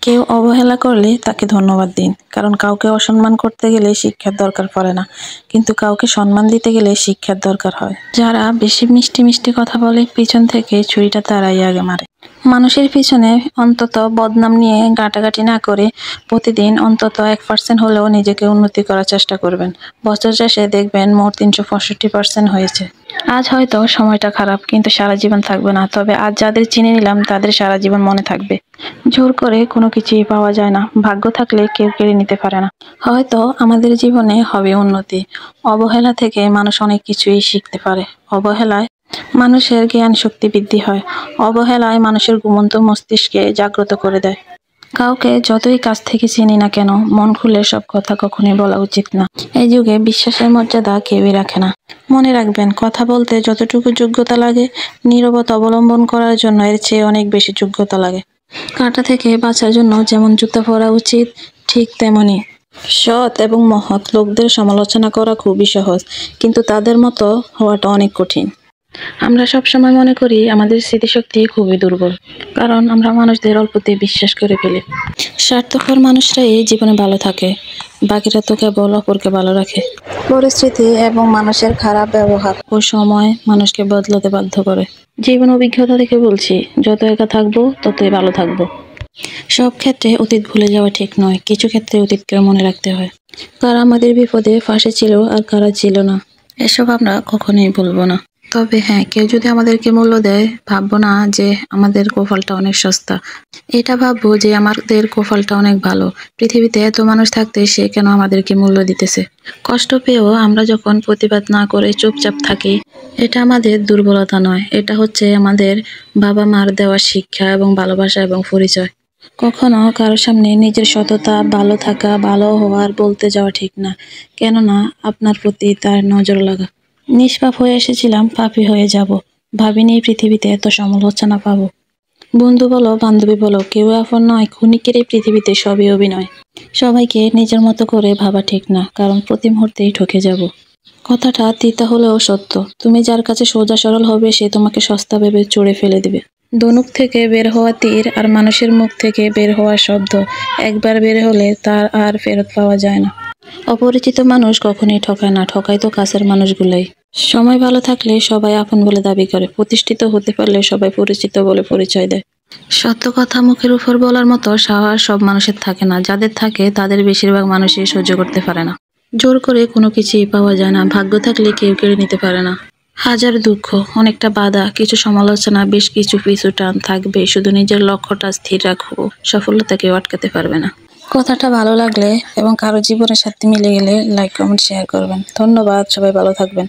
কেউ অবহেলা করলে তাকে ধন্যবাদ দিন, কারণ কাউকে অসম্মান করতে গেলে শিক্ষার দরকার পড়ে না, কিন্তু কাউকে সম্মান দিতে গেলে শিক্ষার দরকার হয়। যারা বেশি মিষ্টি মিষ্টি কথা বলে, পিছন থেকে ছুরিটা তারাই আগে মারে। মানুষের পিছনে অন্তত বদনাম নিয়ে ঘাটাঘাটি না করে প্রতিদিন অন্তত 1% হলেও নিজেকে উন্নতি করার চেষ্টা করবেন। বছর শেষে দেখবেন মোট 365% হয়েছে। আজ হয়তো সময়টা খারাপ, কিন্তু সারা জীবন থাকবে না। তবে আজ যাদের চিনে নিলাম তাদের সারা জীবন মনে থাকবে। জোর করে কোনো কিছুই পাওয়া যায় না, ভাগ্য থাকলে কেউ কেড়ে নিতে পারে না। হয়তো আমাদের জীবনে হবে উন্নতি। অবহেলা থেকে মানুষ অনেক কিছুই শিখতে পারে। অবহেলায় মানুষের জ্ঞান শক্তি বৃদ্ধি হয়। অবহেলায় মানুষের ঘুমন্ত মস্তিষ্কে জাগ্রত করে দেয়। কাউকে যতই কাছ থেকে চিনি না কেন, মন খুলে সব কথা কখনোই বলা উচিত না। এই যুগে বিশ্বাসের মর্যাদা কেউই রাখে না। মনে রাখবেন, কথা বলতে যতটুকু যোগ্যতা লাগে, নীরবতা অবলম্বন করার জন্য এর চেয়ে অনেক বেশি যোগ্যতা লাগে। কাঁটা থেকে বাঁচার জন্য যেমন জুতা পরা উচিত, ঠিক তেমনি সৎ এবং মহৎ লোকদের সমালোচনা করা খুবই সহজ, কিন্তু তাদের মতো হওয়াটা অনেক কঠিন। আমরা সবসময় মনে করি আমাদের স্মৃতিশক্তি খুবই দুর্বল, কারণ আমরা মানুষদের অল্পতে বিশ্বাস করে ফেলি। স্বার্থপর মানুষরাই এই জীবনে ভালো থাকে, বাকিরা তো কেবল অপরকে ভালো রাখে। পরিস্থিতি এবং মানুষের খারাপ ব্যবহার ও সময় মানুষকে বদলাতে বাধ্য করে। জীবন অভিজ্ঞতা থেকে বলছি, যত একা থাকবো ততই ভালো থাকবো। সব ক্ষেত্রে অতীত ভুলে যাওয়া ঠিক নয়, কিছু ক্ষেত্রে অতীতকে মনে রাখতে হয়। কারা আমাদের বিপদে পাশে ছিল আর কারা ছিল না, এসব আমরা কখনোই বলবো না। তবে হ্যাঁ, কেউ যদি আমাদেরকে মূল্য দেয়, ভাববো না যে আমাদের কপালটা অনেক সস্তা। এটা ভাববো যে আমাদের কপালটা অনেক ভালো। পৃথিবীতে এত মানুষ থাকতে সে কেন আমাদেরকে মূল্য দিতেছে। কষ্ট পেয়েও আমরা যখন প্রতিবাদ না করে চুপচাপ থাকি, এটা আমাদের দুর্বলতা নয়, এটা হচ্ছে আমাদের বাবা মার দেওয়া শিক্ষা এবং ভালোবাসা এবং পরিচয়। কখনো কারো সামনে নিজের সততা, ভালো থাকা, ভালো হওয়ার বলতে যাওয়া ঠিক না, কেননা আপনার প্রতি তার নজর লাগা। নিষ্পাপ হয়ে এসেছিলাম, পাপী হয়ে যাব। ভাবিনি পৃথিবীতে এত সমালোচনা পাবো। বন্ধু বলো, বান্ধবী বলো, কেউ আপন নয়। ক্ষণিকের এই পৃথিবীতে সবই অভিনয়। সবাইকে নিজের মতো করে ভাবা ঠিক না, কারণ প্রতি মুহূর্তেই ঠকে যাব। কথাটা তিতা হলেও সত্য। তুমি যার কাছে সোজা সরল হবে, সে তোমাকে সস্তা ভেবে চড়ে ফেলে দিবে। ধনুক থেকে বের হওয়া তীর আর মানুষের মুখ থেকে বের হওয়া শব্দ একবার বের হলে তার আর ফেরত পাওয়া যায় না। অপরিচিত মানুষ কখনোই ঠকায় না, ঠকায় তো কাছের মানুষগুলাই। সময় ভালো থাকলে সবাই আপন বলে দাবি করে, প্রতিষ্ঠিত হতে পারলে সবাই পরিচিত বলে পরিচয় দেয়। সত্য কথা মুখের উপর বলার মতো সাহস সব মানুষের থাকে না, যাদের থাকে তাদের বেশিরভাগ মানুষই সহ্য করতে পারে না। জোর করে কোনো কিছুই পাওয়া যায় না, ভাগ্য থাকলে কেউ কেড়ে নিতে পারে না। হাজার দুঃখ, অনেকটা বাধা, কিছু সমালোচনা, বেশ কিছু পিছু টান থাকবে, শুধু নিজের লক্ষ্যটা স্থির রাখো, সফলতা কেউ আটকাতে পারবে না। কথাটা ভালো লাগলে এবং কারো জীবনের সাথে মিলে গেলে লাইক, কমেন্ট, শেয়ার করবেন। ধন্যবাদ, সবাই ভালো থাকবেন।